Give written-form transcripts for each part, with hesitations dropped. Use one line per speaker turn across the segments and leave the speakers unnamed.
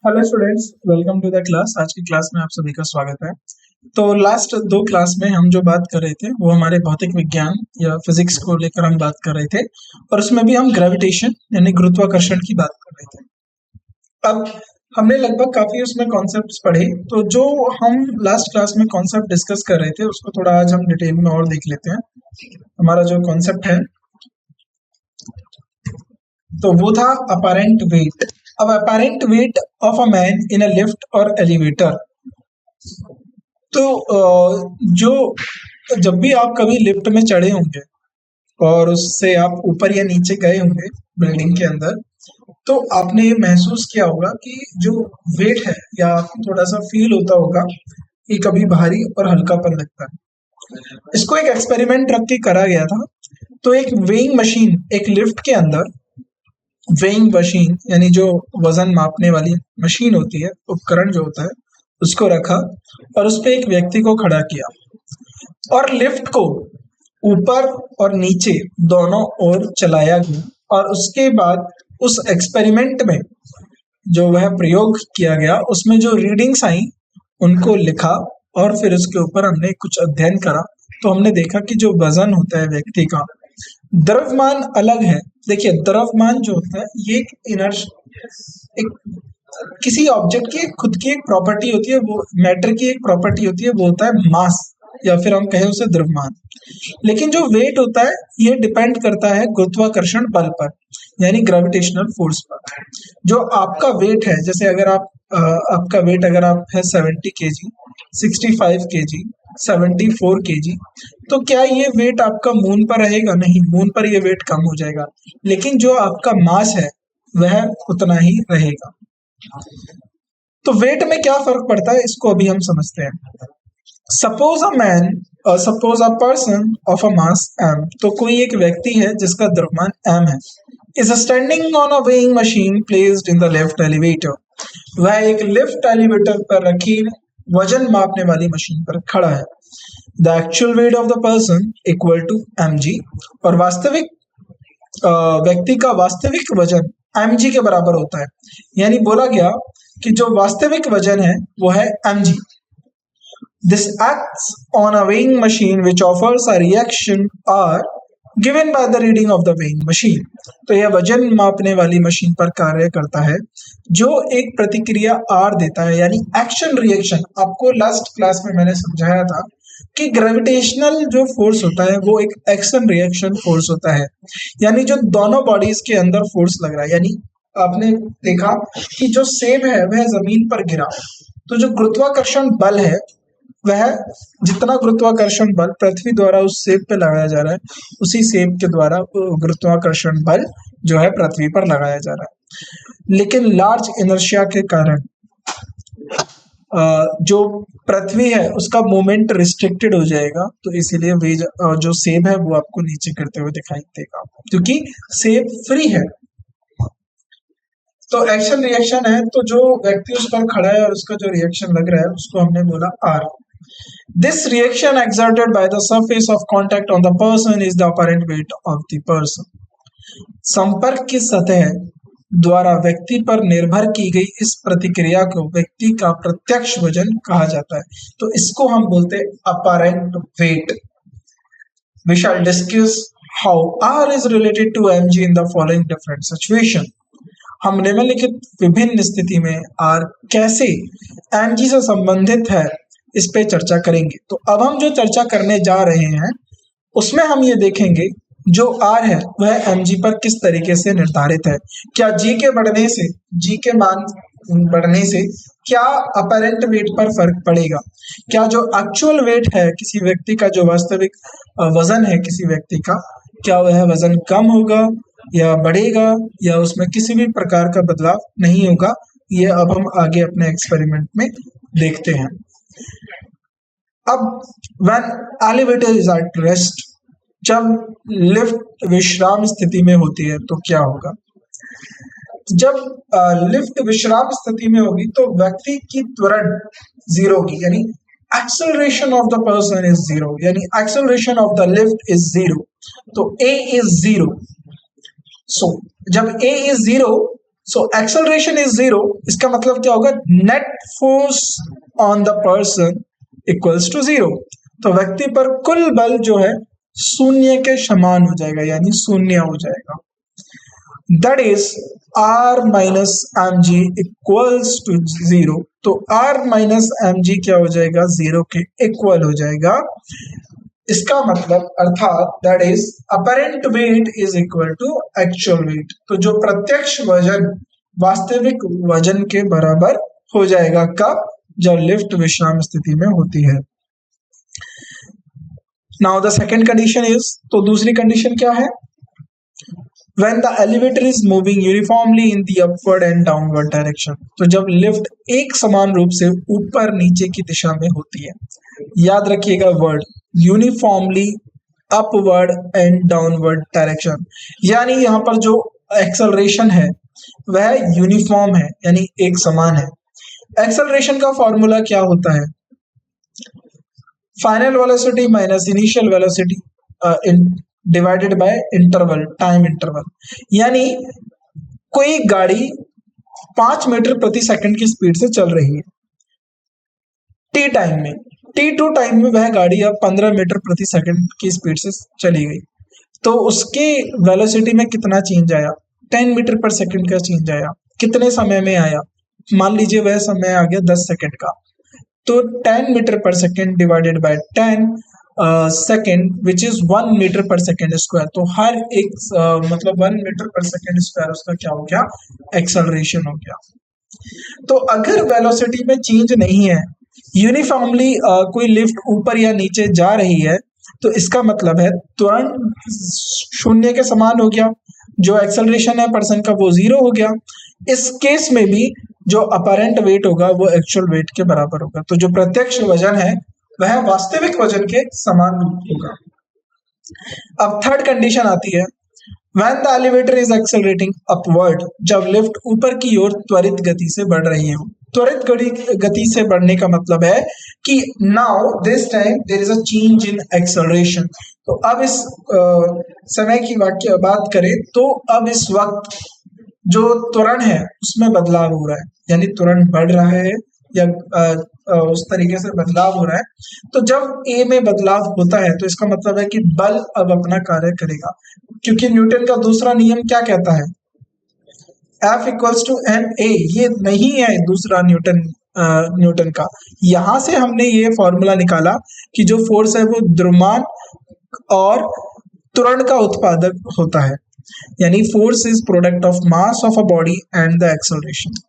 Hello students, welcome to the class. आज की class में आप सभी का स्वागत है। तो लास्ट दो क्लास में हम जो बात कर रहे थे वो हमारे भौतिक विज्ञान या फिजिक्स को लेकर हम बात कर रहे थे, और उसमें भी हम ग्रेविटेशन यानी गुरुत्वाकर्षण की बात कर रहे थे। अब हमने लगभग काफी उसमें कॉन्सेप्ट्स पढ़े, तो जो हम लास्ट क्लास में कॉन्सेप्ट डिस्कस कर रहे थे उसको थोड़ा आज हम डिटेल में और देख लेते हैं। हमारा जो कॉन्सेप्ट है तो वो था अपैरेंट वेट। अब apparent weight of a man in a lift और एलिवेटर। तो जो जब भी आप कभी लिफ्ट में चढ़े होंगे और उससे आप ऊपर या नीचे गए होंगे बिल्डिंग के अंदर, तो आपने ये महसूस किया होगा कि जो वेट है या आपको थोड़ा सा फील होता होगा कि कभी भारी और हल्कापन लगता है। इसको एक एक्सपेरिमेंट रख के करा गया था। तो एक वेइंग मशीन एक लिफ्ट के अंदर, वेइंग मशीन यानी जो वजन मापने वाली मशीन होती है, उपकरण जो होता है, उसको रखा और उस पे एक व्यक्ति को खड़ा किया और लिफ्ट को ऊपर और नीचे दोनों ओर चलाया गया। और उसके बाद उस एक्सपेरिमेंट में जो वह प्रयोग किया गया उसमें जो रीडिंग्स आई उनको लिखा और फिर उसके ऊपर हमने कुछ अध्ययन करा। तो हमने देखा कि जो वजन होता है व्यक्ति का, द्रव्यमान अलग है। देखिए, द्रव्यमान जो होता है ये एक एक किसी ऑब्जेक्ट की खुद की एक प्रॉपर्टी होती है, वो मैटर की एक प्रॉपर्टी होती है, वो होता है मास, या फिर हम कहें उसे द्रव्यमान। लेकिन जो वेट होता है ये डिपेंड करता है गुरुत्वाकर्षण बल पर, यानी ग्रेविटेशनल फोर्स पर। जो आपका वेट है, जैसे अगर आपका वेट अगर आप है 70 केजी, 65 केजी, 74 केजी, तो क्या ये वेट आपका मून पर रहेगा? नहीं, मून पर ये वेट कम हो जाएगा, लेकिन जो आपका मास है वह उतना ही रहेगा। तो वेट में क्या फर्क पड़ता है इसको अभी हम समझते हैं। Suppose a person of a mass m, तो कोई एक व्यक्ति है जिसका द्रव्यमान m है, is standing on a weighing machine placed in the lift elevator. वह एक लिफ्ट एलिवेटर पर रखी वजन मापने वाली मशीन पर खड़ा है। The actual weight of the person equal to mg, और वास्तविक व्यक्ति का वास्तविक वजन mg के बराबर होता है। यानी बोला गया कि जो वास्तविक वजन है वो है mg। This acts on a weighing machine which offers a reaction R given by the reading of the weighing machine। तो यह वजन मापने वाली मशीन पर कार्य करता है जो एक प्रतिक्रिया R देता है, यानी एक्शन रिएक्शन। आपको लास्ट क्लास में मैंने समझाया था कि ग्रेविटेशनल जो फोर्स होता है वो एक एक्शन रिएक्शन फोर्स होता है, यानी जो दोनों बॉडीज के अंदर फोर्स लग रहा है। यानी आपने देखा कि जो सेब है वह जमीन पर गिरा, तो जो गुरुत्वाकर्षण बल है वह जितना गुरुत्वाकर्षण बल पृथ्वी द्वारा उस सेब पे लगाया जा रहा है, उसी सेब के द्वारा गुरुत्वाकर्षण बल जो है पृथ्वी पर लगाया जा रहा है। लेकिन लार्ज इनर्शिया के कारण जो पृथ्वी है उसका मोमेंट रिस्ट्रिक्टेड हो जाएगा, तो इसीलिए वे जो सेब है वो आपको नीचे गिरते हुए दिखाई देगा, क्योंकि सेब फ्री है। तो एक्शन रिएक्शन है, तो जो व्यक्ति उस पर खड़ा है और उसका जो रिएक्शन लग रहा है उसको हमने बोला R। This reaction exerted by the surface of contact on the person is the apparent weight of the person। संपर्क की सतह द्वारा व्यक्ति पर निर्भर की गई इस प्रतिक्रिया को व्यक्ति का प्रत्यक्ष वजन कहा जाता है। तो इसको हम बोलते हैं apparent weight। We shall discuss how R is related to mg in the following different situation। हम निम्नलिखित विभिन्न स्थिति में R कैसे mg से संबंधित है इस पे चर्चा करेंगे। तो अब हम जो चर्चा करने जा रहे हैं उसमें हम ये देखेंगे जो R है वह mg पर किस तरीके से निर्धारित है। क्या g के मान बढ़ने से क्या अपैरेंट वेट पर फर्क पड़ेगा? क्या जो एक्चुअल वेट है किसी व्यक्ति का, जो वास्तविक वजन है किसी व्यक्ति का, क्या वह वजन कम होगा या बढ़ेगा, या उसमें किसी भी प्रकार का बदलाव नहीं होगा? ये अब हम आगे अपने एक्सपेरिमेंट में देखते हैं। अब when elevator is at rest, जब लिफ्ट विश्राम स्थिति में होती है तो क्या होगा? जब लिफ्ट विश्राम स्थिति में होगी तो व्यक्ति की त्वरण जीरो होगी, यानी acceleration of the person is zero, यानी acceleration of the lift is zero. तो A इज जीरो। सो जब A is zero so acceleration is zero, इसका मतलब क्या होगा, net force on the person equals to zero. तो व्यक्ति पर कुल बल जो है शून्य के समान हो जाएगा, यानी शून्य हो जाएगा। That is R minus M G equals to zero. तो आर माइनस एम जी क्या हो जाएगा, जीरो के इक्वल हो जाएगा। इसका मतलब अर्थात that is apparent weight is equal to actual weight. तो जो प्रत्यक्ष वजन वास्तविक वजन के बराबर हो जाएगा, कब, जब लिफ्ट विश्राम स्थिति में होती है। Now the second condition is, तो दूसरी कंडीशन क्या है, when the elevator is moving uniformly in the upward and downward direction। तो जब लिफ्ट एक समान रूप से ऊपर नीचे की दिशा में होती है, याद रखिएगा word uniformly upward and downward direction, यानी यहाँ पर जो एक्सेलरेशन है वह यूनिफॉर्म है, यानी एक समान है। एक्सेलरेशन का फॉर्मूला क्या होता है, final velocity minus initial velocity divided by interval, time interval. यानी कोई गाड़ी 5 मीटर प्रति सेकंड की स्पीड से चल रही है टी टाइम में, T2 टाइम में वह गाड़ी अब 15 मीटर प्रति सेकंड की स्पीड से चली गई, तो उसके वेलोसिटी में कितना चेंज आया, 10 मीटर पर सेकंड का चेंज आया। कितने समय में आया, मान लीजिए वह समय आ गया 10 सेकंड का, तो 10 metre per second divided by 10 second which is 1 metre per second square. तो हर एक मतलब 1 मीटर पर सेकेंड स्क्वायर उसका क्या हो गया, एक्सेलरेशन हो गया। तो अगर वेलोसिटी में चेंज नहीं है, यूनिफॉर्मली कोई लिफ्ट ऊपर या नीचे जा रही है, तो इसका मतलब है तुरंत शून्य के समान हो गया, जो एक्सेलरेशन है पर्सन का वो जीरो हो गया। इस केस में भी जो अपरेंट वेट होगा वो एक्चुअल वेट के बराबर होगा। तो जो प्रत्यक्ष वजन है वह वास्तविक वजन के समान होगा। अब थर्ड कंडीशन आती है, when the elevator is accelerating upward, जब लिफ्ट ऊपर की ओर त्वरित गति से बढ़ रही हो। त्वरित गति से बढ़ने का मतलब है कि now this time there is a change in acceleration। तो अब इस समय की बात करें तो अब इस वक्त जो त्वरण है उसमें बदलाव हो रहा है, यानी त्वरण बढ़ रहा है या उस तरीके से बदलाव हो रहा है। तो जब ए में बदलाव होता है तो इसका मतलब है कि बल अब अपना कार्य करेगा, क्योंकि न्यूटन का दूसरा नियम क्या कहता है, F equals to M A. ये नहीं है दूसरा न्यूटन का। यहां से हमने ये फॉर्मूला निकाला कि जो फोर्स है वो द्रव्यमान और त्वरण का उत्पादक होता है, यानी force is product of mass of a body and the acceleration.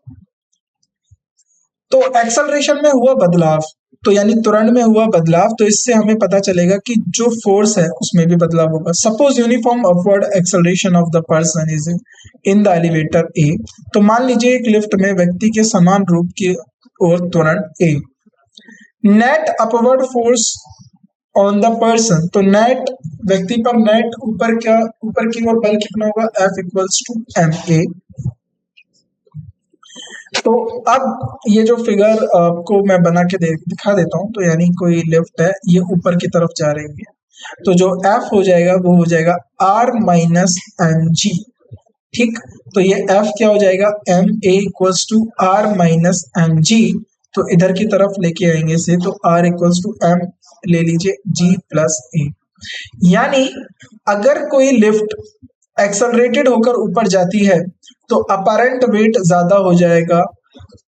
तो एक्सेलरेशन में हुआ बदलाव, तो यानी त्वरण में हुआ बदलाव, तो इससे हमें पता चलेगा कि जो फोर्स है उसमें भी बदलाव होगा। Suppose uniform upward acceleration of the person is in the elevator A. तो मान लीजिए एक लिफ्ट में व्यक्ति के समान रूप की ओर त्वरण A. Net upward force on the person, तो नेट व्यक्ति पर नेट ऊपर की ओर बल कितना होगा, F equals to M A. तो अब ये जो फिगर आपको मैं बना के दिखा देता हूँ, तो यानी कोई लिफ्ट है, ये ऊपर की तरफ जा रही है, तो जो F हो जाएगा वो हो जाएगा R माइनस एम जी। ठीक, तो ये F क्या हो जाएगा, M A equals to R minus M G. तो इधर की तरफ लेके आएंगे इसे, तो R इक्वल्स टू एम ले लीजिए G प्लस ए। यानी अगर कोई लिफ्ट एक्सेलरेटेड होकर ऊपर जाती है तो अपरेंट वेट ज्यादा हो जाएगा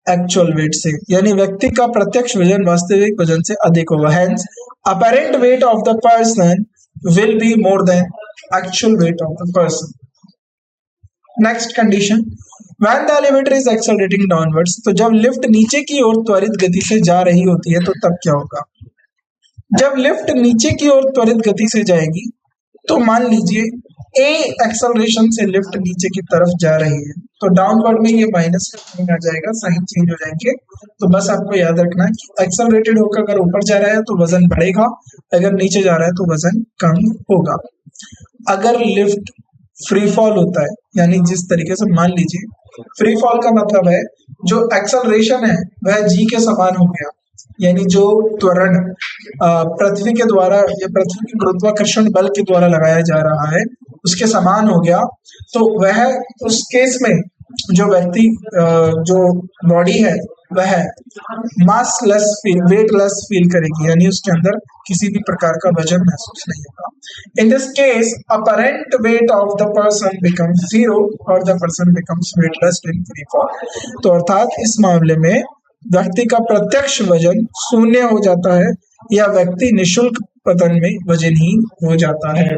एक्चुअल वेट से, यानी व्यक्ति का प्रत्यक्ष वजन वास्तविक वजन से अधिक होगा। Hence apparent weight of the person will be more than actual weight of the person. Next condition, when the elevator is accelerating downwards, तो जब लिफ्ट नीचे की ओर त्वरित गति से जा रही होती है तो तब क्या होगा, जब लिफ्ट नीचे की ओर त्वरित गति से जाएगी तो मान लीजिए ए एक्सेलरेशन से लिफ्ट नीचे की तरफ जा रही है, तो डाउनवर्ड में ये माइनस में आ जाएगा, साइन चेंज हो जाएंगे। तो बस आपको याद रखना कि एक्सेलरेटेड होकर अगर ऊपर जा रहा है तो वजन बढ़ेगा, अगर नीचे जा रहा है तो वजन कम होगा। अगर लिफ्ट फ्री फॉल होता है, यानी जिस तरीके से मान लीजिए फ्री फॉल का मतलब है जो एक्सेलरेशन है वह जी के समान हो गया, यानी जो त्वरण पृथ्वी के द्वारा या पृथ्वी के गुरुत्वाकर्षण बल के द्वारा लगाया जा रहा है उसके समान हो गया, तो वह उस केस में जो व्यक्ति जो बॉडी है वह massless feel weightless feel करेगी, यानी उसके अंदर किसी भी प्रकार का वजन महसूस नहीं होगा। In this case apparent weight of the person becomes zero और the person becomes weightless in free fall. तो अर्थात इस मामले में व्यक्ति का प्रत्यक्ष वजन शून्य हो जाता है या व्यक्ति निशुल्क पतन में वजनहीन हो जाता है।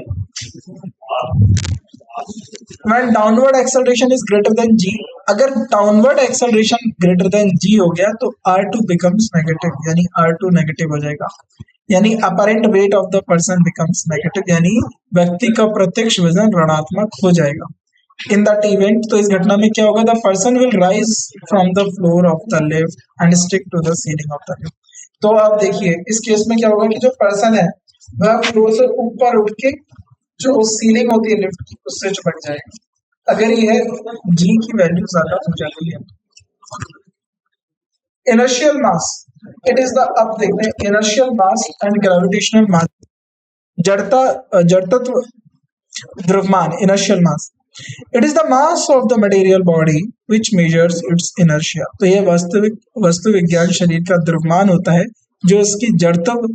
When downward acceleration is greater than g, अगर downward acceleration greater than g हो गया तो r2 becomes negative, यानी r2 नेगेटिव हो जाएगा, यानी apparent weight of the person becomes negative, यानी व्यक्ति का प्रत्यक्ष वजन ऋणात्मक हो जाएगा। In that event, तो इस घटना में क्या होगा? The person will rise from the floor of the lift and stick to the ceiling of the lift. तो अब देखिए इस केस में क्या होगा कि जो पर्सन है वह फ्लोर से ऊपर उठ के जो सीलिंग होती है लिफ्ट की उससे चिपक जाएगा। अगर ये जी की वैल्यू ज्यादा हो जाती है। Inertial mass, it is the अब देखते हैं इनर्शियल मास एंड ग्रेविटेशनल मास। जड़तत्व द्रव्यमान, inertial mass, it is the mass of the material body which measures it's inertia. तो यह वस्तु विज्ञान शरीर का द्रव्यमान होता है जो उसकी जड़त्व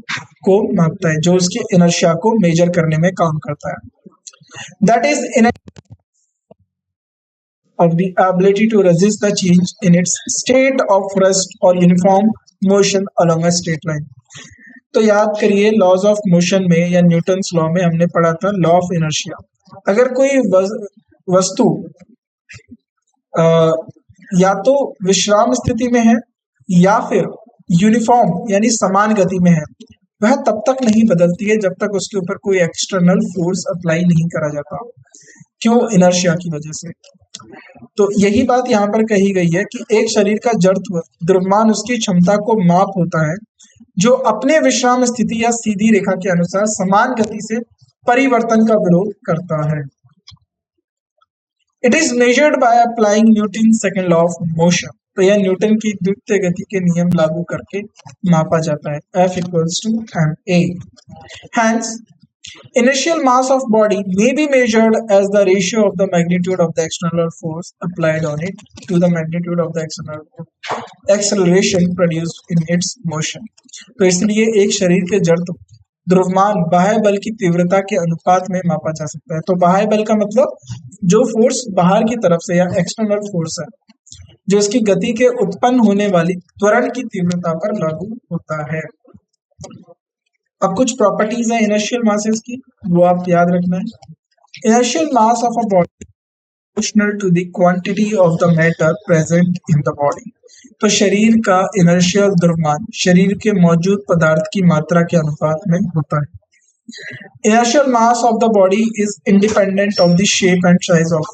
को मापता है, जो उसकी इनर्शिया को मेजर करने में काम करता है। That is of the ability to resist the change in its state of rest or uniform motion along a straight line। तो याद करिए लॉज ऑफ मोशन में या न्यूटन्स लॉ में हमने पढ़ा था लॉ ऑफ इनर्शिया। अगर कोई वस्तु या तो विश्राम स्थिति में है या फिर यूनिफॉर्म यानी समान गति में है, वह तब तक नहीं बदलती है जब तक उसके ऊपर कोई एक्सटर्नल फोर्स अप्लाई नहीं करा जाता। क्यों? इनर्शिया की वजह से। तो यही बात यहाँ पर कही गई है कि एक शरीर का जड़त्व द्रव्यमान उसकी क्षमता को माप होता है जो अपने विश्राम स्थिति या सीधी रेखा के अनुसार समान गति से परिवर्तन का विरोध करता है। It is measured by applying Newton second law of motion. तो यह न्यूटन की द्वितीय गति के नियम लागू करके मापा जाता है। F equals to ma। Hence, inertial mass of body may be measured as the ratio of the magnitude of the external force applied on it to the magnitude of the external acceleration produced in its motion। तो इसलिए एक शरीर के जड़त्व द्रव्यमान बाह्य बल की तीव्रता के अनुपात में मापा जा सकता है। तो बाह्य बल का मतलब जो फोर्स बाहर की तरफ से या एक्सटर्नल फोर्स है जो इसकी गति के उत्पन्न होने वाली त्वरण की तीव्रता पर लागू होता है। अब कुछ प्रॉपर्टीज है इनर्शियल मासेस की, वो आप याद रखना है। Inertial mass of a body proportional to the quantity of the matter present in the body. तो शरीर का इनर्शियल द्रव्यमान शरीर के मौजूद पदार्थ की मात्रा के अनुपात में होता है। Inertial mass of the body is independent of the shape and size of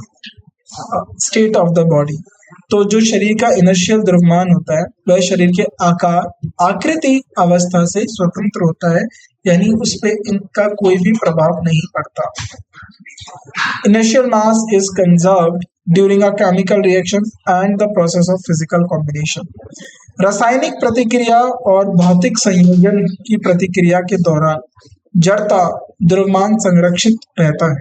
state of the body. तो जो शरीर का इनर्शियल द्रव्यमान होता है वह शरीर के आकार आकृति अवस्था से स्वतंत्र होता है, यानी उस पे इनका कोई भी प्रभाव नहीं पड़ता। Inertial mass is conserved during a chemical reaction and the process of physical combination. रासायनिक प्रतिक्रिया और भौतिक संयोजन की प्रतिक्रिया के दौरान जड़ता द्रव्यमान संरक्षित रहता है।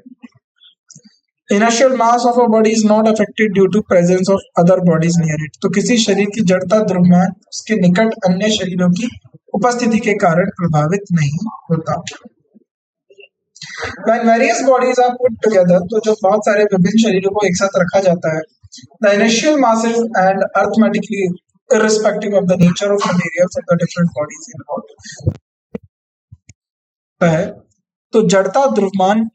Inertial mass of a body is not affected due to presence of other bodies near it। तो किसी शरीर की जड़ता द्रव्यमान उसके निकट अन्य शरीरों की उपस्थिति के कारण प्रभावित नहीं होता। When various bodies are put together, तो जो बहुत सारे विभिन्न शरीरों को एक साथ रखा जाता है, the inertial masses and arithmetically irrespective of the nature of materials of the different bodies involved है। तो जड़ता द्रव्यमान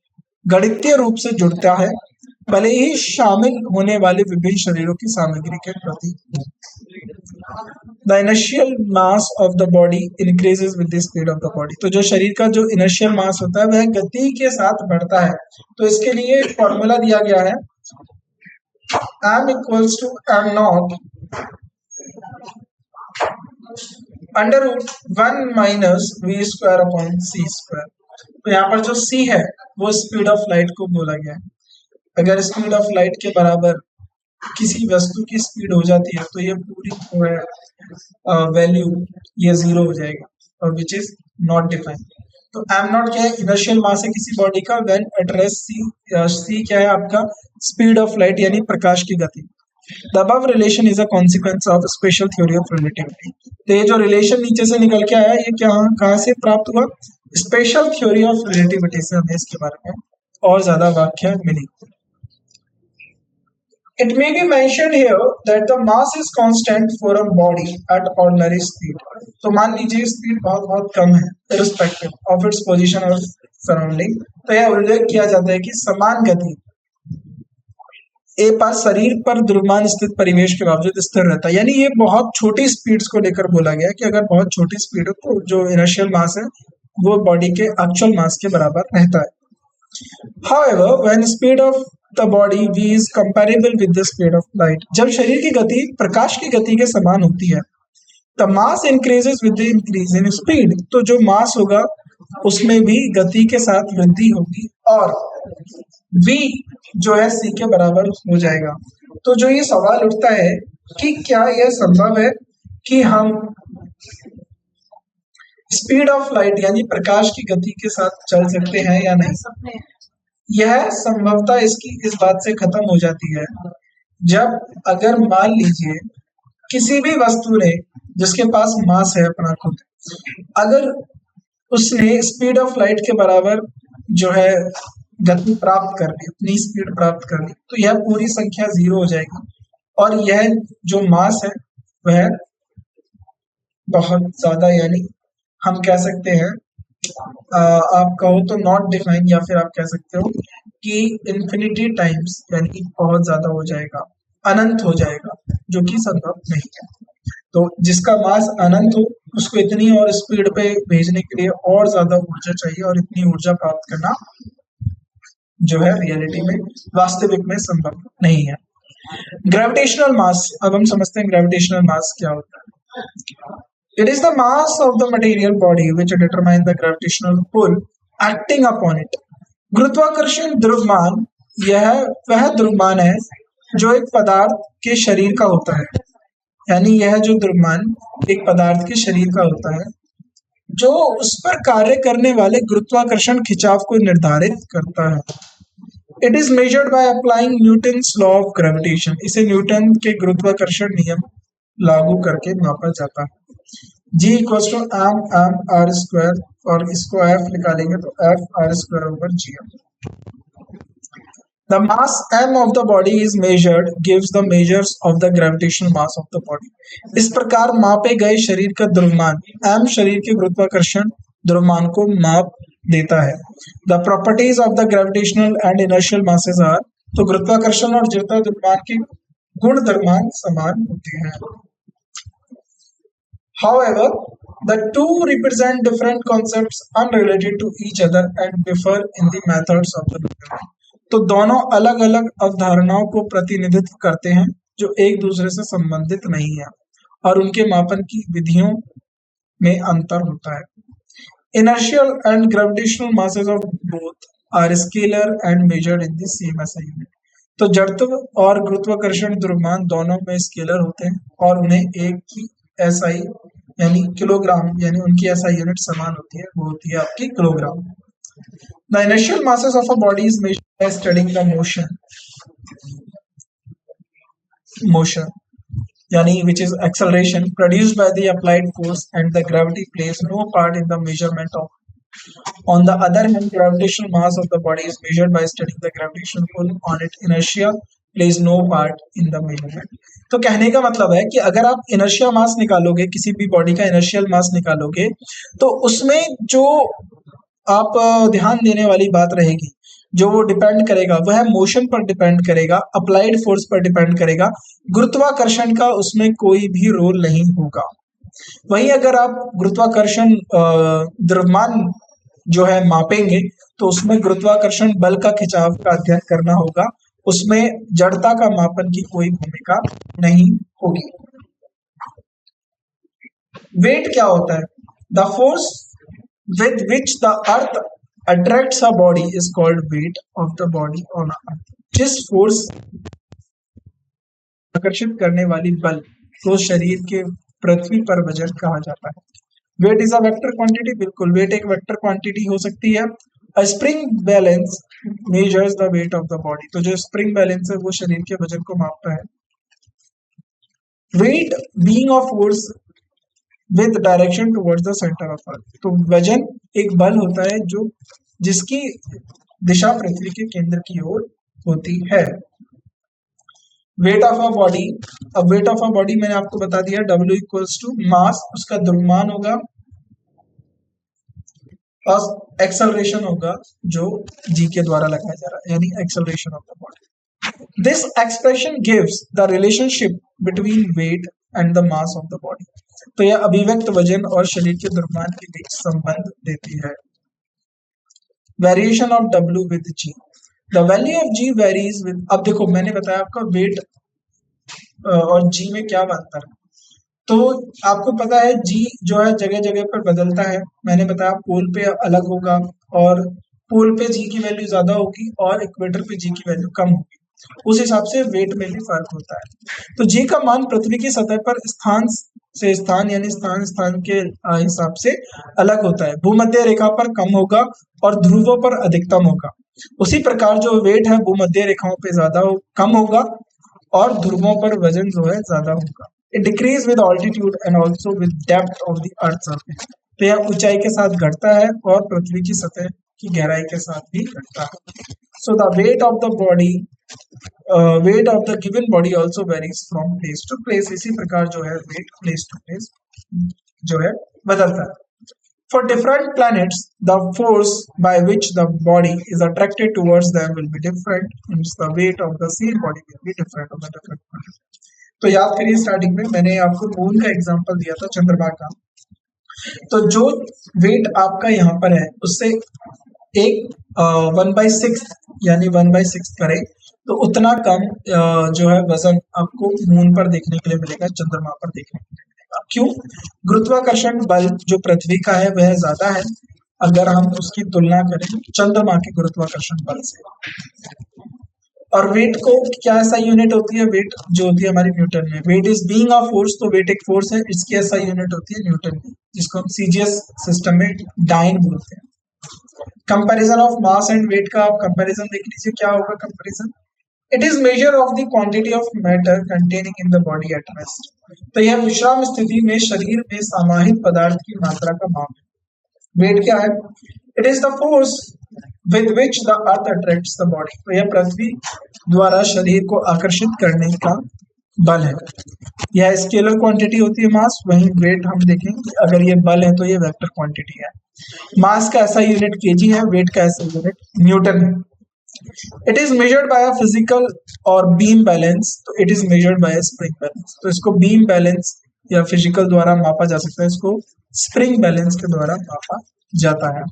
गणितीय रूप से जुड़ता है भले ही शामिल होने वाले विभिन्न शरीरों की सामग्री के प्रति। The inertial mass of the body increases with the speed of the body. तो जो शरीर का जो इनर्शियल मास होता है वह गति के साथ बढ़ता है। तो इसके लिए फॉर्मूला दिया गया है m equals to m not under root 1 minus v square upon c square. तो यहाँ पर जो c है वो स्पीड ऑफ लाइट को बोला गया है। अगर स्पीड ऑफ लाइट के बराबर किसी वस्तु की स्पीड हो जाती है तो ये पूरी वैल्यू ये जीरो हो जाएगा और विच इज नॉट डिफाइंड। तो एम नॉट क्या है? इनर्शियल मास है किसी बॉडी का व्हेन एट रेस्ट सी। सी क्या है आपका? स्पीड ऑफ लाइट यानी प्रकाश की गति। The above relation is a consequence of special theory of relativity. तो ये जो रिलेशन नीचे से निकल के आया ये क्या कहाँ से प्राप्त हुआ? स्पेशल थ्योरी ऑफ रिलेटिविटी से हमें इसके बारे में और ज्यादा व्याख्या मिली। It may be mentioned here that the mass is constant for a body at ordinary speed. तो मान लीजिए स्पीड बहुत बहुत कम है irrespective of its position or surrounding। तो यह उल्लेख किया जाता है कि समान गति ए पास शरीर पर द्रव्यमान स्थित परिवेश के बावजूद स्थिर रहता है। यानी ये बहुत छोटी स्पीड्स को लेकर बोला गया कि अगर बहुत छोटी स्पीड हो तो जो इनर्शियल मास है वो बॉडी के एक्चुअल मास के बराबर रहता है। However, when speed of the body v is comparable with the speed of light, जब शरीर की गति प्रकाश की गति के समान होती है, the mass increases with the increase in speed, तो जो मास होगा उसमें भी गति के साथ वृद्धि होगी और v जो है c के बराबर हो जाएगा। तो जो ये सवाल उठता है कि क्या यह संभव है कि हम स्पीड ऑफ लाइट यानी प्रकाश की गति के साथ चल सकते हैं या नहीं? यह संभवता इसकी इस बात से खत्म हो जाती है जब अगर मान लीजिए किसी भी वस्तु ने जिसके पास मास है अपना खुद, अगर उसने स्पीड ऑफ लाइट के बराबर जो है गति प्राप्त कर ली, अपनी स्पीड प्राप्त कर ली, तो यह पूरी संख्या 0 हो जाएगी और यह जो मास है वह बहुत ज्यादा, यानी हम कह सकते हैं आप कहो तो नॉट डिफाइन या फिर आप कह सकते हो कि इन्फिनिटी टाइम्स यानी बहुत ज्यादा हो जाएगा, अनंत हो जाएगा, जो कि संभव नहीं है। तो जिसका मास अनंत हो उसको इतनी और स्पीड पे भेजने के लिए और ज्यादा ऊर्जा चाहिए और इतनी ऊर्जा प्राप्त करना जो है रियलिटी में वास्तविक में संभव नहीं है। ग्रेविटेशनल मास, अब हम समझते हैं ग्रेविटेशनल मास क्या होता है। It is the mass of the material body which determines the gravitational pull acting upon it. गुरुत्वाकर्षण द्रव्यमान यह वह द्रव्यमान है जो एक पदार्थ के शरीर का होता है, यानी यह जो द्रव्यमान एक पदार्थ के शरीर का होता है जो उस पर कार्य करने वाले गुरुत्वाकर्षण खिंचाव को निर्धारित करता है। It is measured by applying Newton's law of gravitation. इसे न्यूटन के गुरुत्वाकर्षण नियम लागू करके मापा जाता है। G equals to M M R square और इसको F निकालेंगे तो F R square over GM। The mass m of the body is measured gives the measures of the gravitational mass of the body. इस प्रकार मापे गए शरीर का द्रव्यमान m शरीर के गुरुत्वाकर्षण द्रव्यमान को माप देता है। The properties of the gravitational and inertial masses are, तो गुरुत्वाकर्षण और जड़ता द्रव्यमान के गुण द्रव्यमान समान होते हैं। However, the two represent different concepts unrelated to each other and differ in the methods of the measurement. तो दोनों अलग अलग अवधारणाओं को प्रतिनिधित्व करते हैं जो एक दूसरे से संबंधित नहीं है और उनके मापन की विधियों में अंतर होता है। Inertial and gravitational masses of both are scalar and measured in the same SI unit. तो जड़त्व और गुरुत्वाकर्षण द्रव्यमान दोनों में स्केलर होते हैं और उन्हें एक ही SI यानी किलोग्राम, यानी उनकी SI यूनिट समान होती है, वो होती है आपकी kilogram. The inertial masses of a body is measured by studying the motion यानी which is acceleration produced by the applied force and the gravity plays no part in the measurement of. On the other hand, gravitational mass of the body is measured by studying the gravitational pull on it. Inertia plays no part in the measurement. तो कहने का मतलब है कि अगर आप inertia मास निकालोगे, किसी भी बॉडी का इनर्शियल मास निकालोगे, तो उसमें जो आप ध्यान देने वाली बात रहेगी, जो वो डिपेंड करेगा वह मोशन पर डिपेंड करेगा, अप्लाइड फोर्स पर डिपेंड करेगा, गुरुत्वाकर्षण का उसमें कोई भी रोल नहीं होगा। वहीं अगर आप गुरुत्वाकर्षण द्रव्यमान जो है मापेंगे तो उसमें गुरुत्वाकर्षण बल का खिंचाव का अध्ययन करना होगा, उसमें जड़ता का मापन की कोई भूमिका नहीं होगी। वेट क्या होता है? The force with which the earth attracts a body is called wait of the body on earth. जिस फोर्स आकर्षित करने वाली बल को शरीर के पृथ्वी पर वजन कहा जाता है। Weight is a vector quantity, बिल्कुल वेट एक वेक्टर क्वांटिटी हो सकती है। A spring balance measures the weight of the body, तो जो स्प्रिंग बैलेंस है वो शरीर के वजन को मापता है। Weight being of force with direction towards the centre of earth. तो वजन एक बल होता है जो जिसकी दिशा पृथ्वी के केंद्र की ओर होती है। वेट ऑफ अ बॉडी, अब वेट ऑफ अ बॉडी मैंने आपको बता दिया, W इक्वल्स टू मास, उसका द्रव्यमान होगा और एक्सेलरेशन होगा जो जी के द्वारा लगाया जा रहा है, यानी acceleration of the body. This expression gives the relationship between weight and the mass of the body. तो यह अभिव्यक्त वजन और शरीर के द्रव्यमान के बीच संबंध देती है। Variation of W with G, the value of G varies with, अब देखो मैंने बताया आपका वेट और G में क्या अंतर है। तो आपको पता है G जो है जगह जगह पर बदलता है, मैंने बताया पोल पे अलग होगा और पोल पे G की वैल्यू ज्यादा होगी और इक्वेटर पे G की वैल्यू कम होगी, उस हिसाब से वेट में भी फर्क होता है। तो G का मान पृथ्वी की सतह पर स्थान से स्थान यानी स्थान स्थान के हिसाब से अलग होता है। भूमध्य रेखा पर कम होगा और ध्रुवों पर अधिकतम होगा। उसी प्रकार जो वेट है भूमध्य रेखाओं पे कम होगा और ध्रुवों पर वजन जो है ज्यादा होगा। It decrease with altitude and also with depth of the earth surface. तो यह ऊंचाई के साथ घटता है और पृथ्वी की सतह की गहराई के साथ भी घटता है। So the weight of the body, weight of the given body also varies from place to place. इसी प्रकार जो है वेट प्लेस टू प्लेस जो है बदलता है। For different planets, the force by which the body is attracted towards them will be different, hence the weight of the same body will be different on the different planets. तो याद करिए starting में मैंने आपको moon का example दिया था, चंद्रमा का। तो जो वेट आपका यहाँ पर है उससे एक 1/6 यानी 1/6 करे तो उतना कम जो है वजन आपको मून पर देखने के लिए मिलेगा, चंद्रमा पर देखने के लिए मिलेगा। क्यों? गुरुत्वाकर्षण बल जो पृथ्वी का है वह ज्यादा है अगर हम उसकी तुलना करें चंद्रमा के गुरुत्वाकर्षण बल से। और वेट को क्या ऐसा यूनिट होती है, वेट जो होती है हमारी न्यूटन में। Weight is being a force, तो वेट एक फोर्स है, इसकी ऐसा यूनिट होती है न्यूटन में, जिसको हम सीजीएस सिस्टम में डाइन बोलते हैं। Comparison of mass and weight का आप कंपैरिजन देख लीजिए, क्या होगा comparison. It is measure of the quantity of matter containing in the body at rest. तो यह विश्राम स्थिति में शरीर में समाहित पदार्थ की मात्रा का माप है। वेट क्या है? It is the force with which the earth attracts the body. तो यह पृथ्वी द्वारा शरीर को आकर्षित करने का बल है। यह स्केलर क्वांटिटी होती है मास, वहीं वेट हम देखेंगे अगर ये बल है तो ये वेक्टर क्वांटिटी है। मास का ऐसा यूनिट केजी है, वेट का ऐसा यूनिट न्यूटन है। It is measured by a physical और बीम बैलेंस, तो it is measured by spring balance. तो इसको बीम बैलेंस या फिजिकल द्वारा मापा जा सकता है, इसको स्प्रिंग बैलेंस के द्वारा मापा जाता है।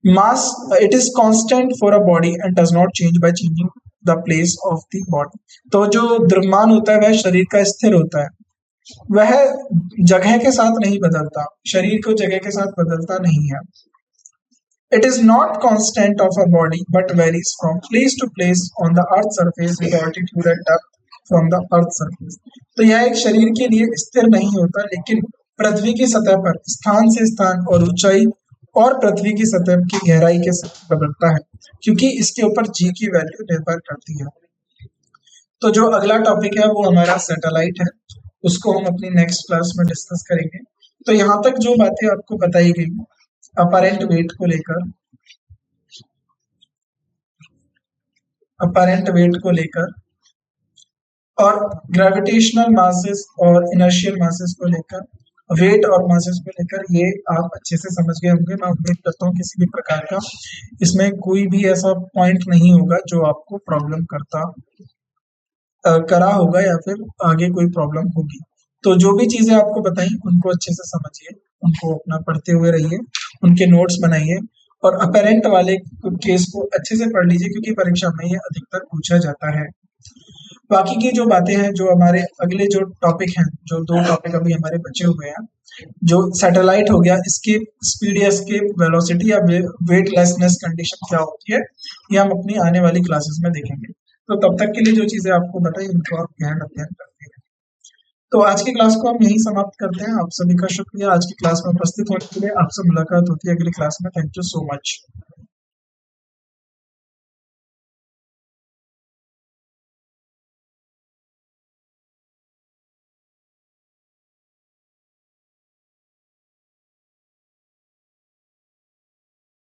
Mass, it is constant for a body and does not change by changing the place of the body. तो जो द्रव्यमान होता है वह शरीर का स्थिर होता है, वह जगह के साथ नहीं बदलता, शरीर को जगह के साथ बदलता नहीं है। It is not constant of a body but varies from place to place on the earth surface with altitude and depth from the earth surface. तो यह एक शरीर के लिए स्थिर नहीं होता, लेकिन पृथ्वी की सतह पर स्थान से स्थान और ऊंचाई और पृथ्वी की सतह की गहराई के साथ बदलता है, क्योंकि इसके ऊपर जी की वैल्यू निर्भर करती है। तो जो अगला टॉपिक है वो हमारा सैटेलाइट है, उसको हम अपनी नेक्स्ट क्लास में डिस्कस करेंगे। तो यहाँ तक जो बातें आपको बताई गई अपैरेंट वेट को लेकर, अपैरेंट वेट को लेकर और ग्रेविटेशनल मासेस और इनर्शियल मासेस को लेकर, वेट और मासेस को लेकर, ये आप अच्छे से समझ गए होंगे। मैं उम्मीद करता हूँ किसी भी प्रकार का इसमें कोई भी ऐसा पॉइंट नहीं होगा जो आपको प्रॉब्लम करा होगा या फिर आगे कोई प्रॉब्लम होगी। तो जो भी चीजें आपको बताई उनको अच्छे से समझिए, उनको अपना पढ़ते हुए रहिए, उनके नोट्स बनाइए और अपैरेंट वाले केस को अच्छे से पढ़ लीजिए, क्योंकि परीक्षा में ये अधिकतर पूछा जाता है। बाकी की जो बातें हैं, जो हमारे अगले जो टॉपिक हैं, जो 2 टॉपिक अभी हमारे बचे हुए हैं, जो सैटेलाइट हो गया, इसकी स्पीड या इसके वेलोसिटी या वेटलेसनेस कंडीशन क्या होती है, ये हम अपनी आने वाली क्लासेस में देखेंगे। तो तब तक के लिए जो चीजें आपको बताई उनको आप ध्यान अध्ययन करते हैं। तो आज की क्लास को हम यही समाप्त करते हैं। आप सभी का शुक्रिया आज की क्लास में उपस्थित होने के लिए। आपसे मुलाकात होती है अगली क्लास में। Thank you so much.